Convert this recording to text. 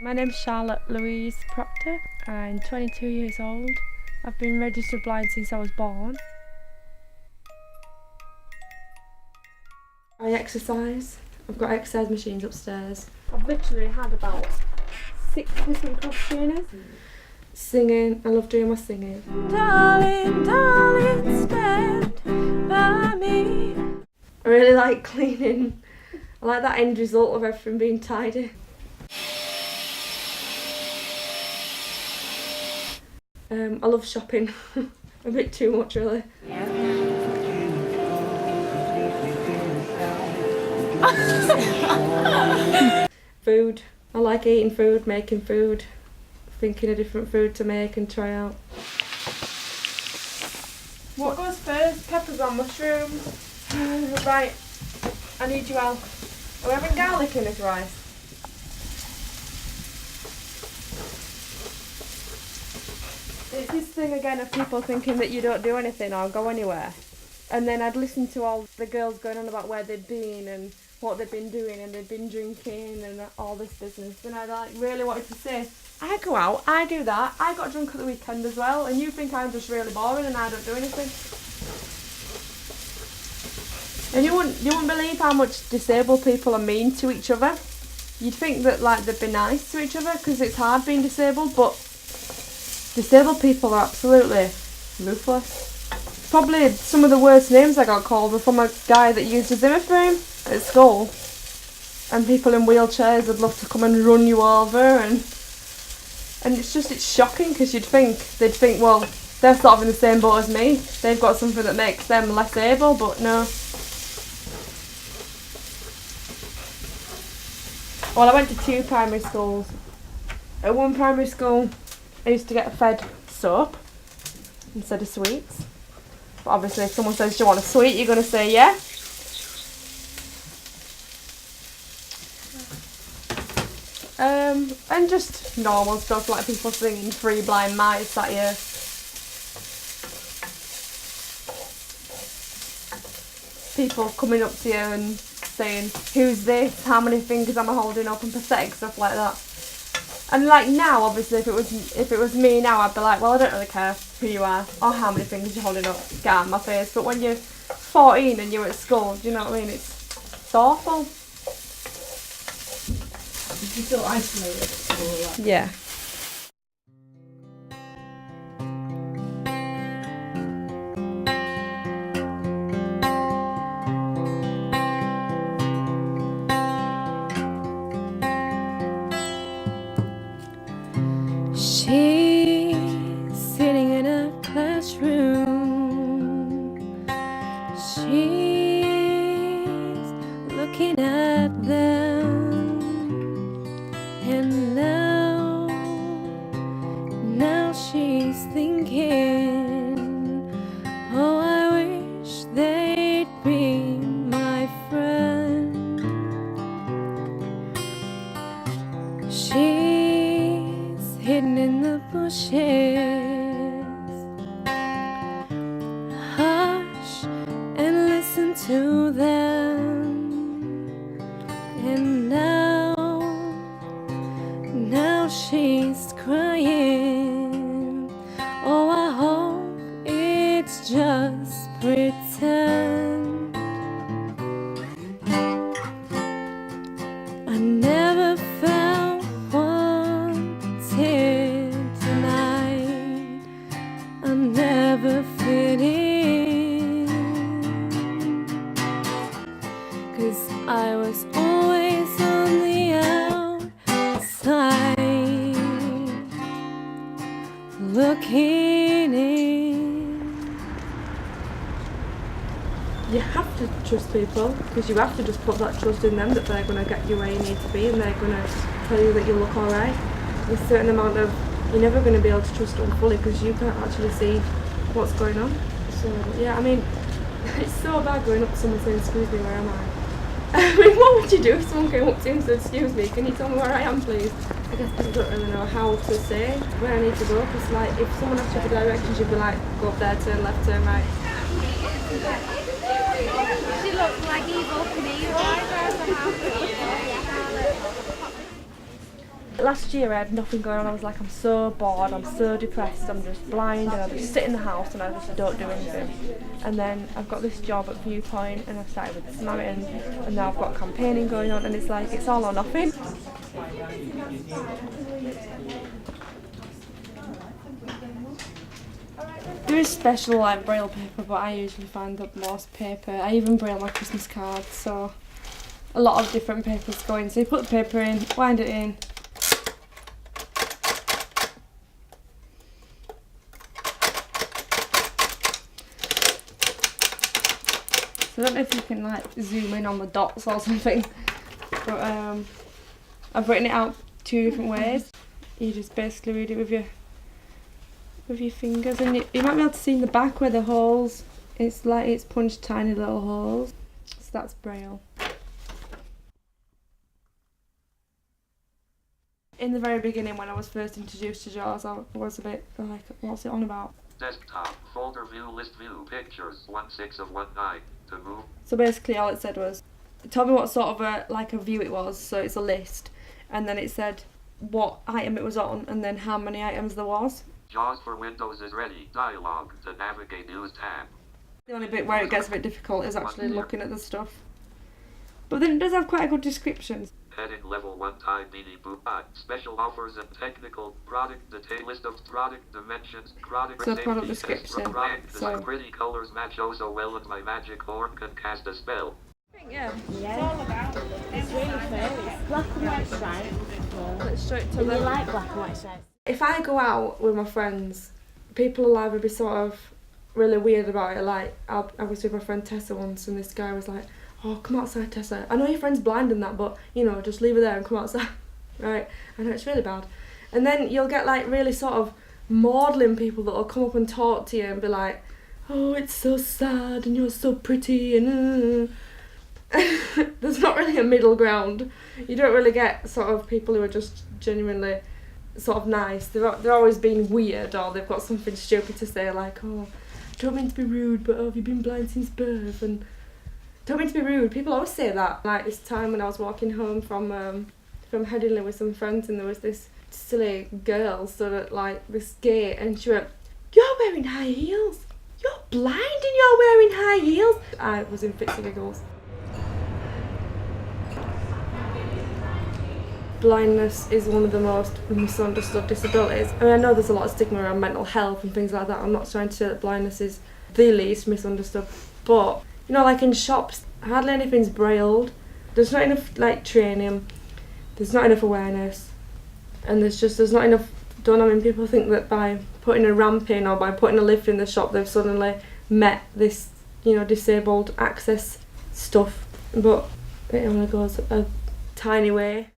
My name's Charlotte Procter. I'm 22 years old. I've been registered blind since I was born. I exercise. I've got exercise machines upstairs. I've literally had about 6 different cross trainers. Singing, I love doing my singing. Darling, darling, stand by me. I really like cleaning. I like that end result of everything being tidy. I love shopping. A bit too much, really. Food. I like eating food, making food, thinking of different food to make and try out. What goes first? Peppers or mushrooms? Right, I need your help. Are we having garlic in this rice? It's this thing again of people thinking that you don't do anything or go anywhere. And then I'd listen to all the girls going on about where they'd been and what they'd been doing, and they'd been drinking and all this business. And I really wanted to say, I go out, I do that, I got drunk at the weekend as well, and you think I'm just really boring and I don't do anything. And you wouldn't believe how much disabled people are mean to each other. You'd think that they'd be nice to each other because it's hard being disabled, but disabled people are absolutely ruthless. Probably some of the worst names I got called were from a guy that used a Zimmer frame at school. And people in wheelchairs would love to come and run you over, and it's shocking because they'd think, well, they're sort of in the same boat as me. They've got something that makes them less able, but no. Well, I went to 2 primary schools. At one primary school, I used to get fed soap instead of sweets. But obviously if someone says, do you want a sweet, you're going to say yeah. And just normal stuff like people singing Three Blind Mice at you. People coming up to you and saying, who's this, how many fingers am I holding up, and pathetic stuff like that. And now, obviously, if it was me now, I'd be like, well, I don't really care who you are or how many fingers you're holding up, get out of my face. But when you're 14 and you're at school, do you know what I mean? It's awful. Did you feel isolated at school? Yeah. She's sitting in a classroom. She's looking at them. And now she's thinking, oh, I wish they'd be my friend. She's hidden in the bushes. Hush and listen to them. And now she's crying. Oh, I hope it's just pretend. I never felt wanted tonight. I never fit in, 'cause I was always on the outside looking in. You have to trust people, because you have to just put that trust in them that they're going to get you where you need to be, and they're going to tell you that you look alright. There's a certain amount of, you're never going to be able to trust them fully because you can't actually see what's going on. So yeah, I mean, it's so bad going up to someone saying, excuse me, where am I? I mean, what would you do if someone came up to you and said, excuse me, can you tell me where I am, please? I guess people don't really know how to say where I need to go, because if someone asked you for directions, you'd be like, go up there, turn left, turn right. She looks like evil to me, your eyebrows are half. Last year I had nothing going on. I was like, I'm so bored, I'm so depressed, I'm just blind, and I just sit in the house and I just don't do anything. And then I've got this job at Viewpoint, and I've started with Samaritan, and now I've got campaigning going on, and it's like, it's all or nothing. There is special like braille paper, but I usually find the most paper. I even braille my Christmas cards, so a lot of different papers go in. So you put the paper in, wind it in. So I don't know if you can like zoom in on the dots or something, but I've written it out 2 different ways. You just basically read it with your fingers, and you might be able to see in the back where the holes, it's like it's punched tiny little holes. So that's braille. In the very beginning, when I was first introduced to JAWS, I was a bit like, what's it on about? Desktop, folder view, list view, pictures, 16 of 19, to move. So basically all it said was, tell me what sort of a view it was, so it's a list, and then it said what item it was on, and then how many items there was. JAWS for Windows is ready. Dialog to navigate news tab. The only bit where it gets a bit difficult is actually looking at the stuff. But then it does have quite a good description. Heading level 1 time mini boot. Special offers and technical product detail, list of product dimensions, product so product description. So pretty colors match oh so well, and my magic horn can cast a spell. Yeah. It's all about. It's really fair. It's black and white stripes. Let's show it to We them. like black and white stripes. If I go out with my friends, people will either be sort of really weird about it. Like, I was with my friend Tessa once, and this guy was like, oh, come outside, Tessa. I know your friend's blind and that, but, you know, just leave her there and come outside. Right? I know, it's really bad. And then you'll get, like, really sort of maudlin people that will come up and talk to you and be like, oh, it's so sad, and you're so pretty, and there's not really a middle ground. You don't really get sort of people who are just genuinely sort of nice. They're always being weird, or they've got something stupid to say, like, oh, I don't mean to be rude, but have you been blind since birth? And don't mean to be rude. People always say that. Like this time when I was walking home from Headingley with some friends, and there was this silly girl stood at like this gate, and she went, "You're wearing high heels. You're blind and you're wearing high heels." I was in fits of giggles. Blindness is one of the most misunderstood disabilities. I mean, I know there's a lot of stigma around mental health and things like that. I'm not trying to say that blindness is the least misunderstood, but you know, like in shops, hardly anything's brailled. There's not enough like training. There's not enough awareness, and there's not enough done. I mean, people think that by putting a ramp in or by putting a lift in the shop, they've suddenly met this, you know, disabled access stuff, but it only goes a tiny way.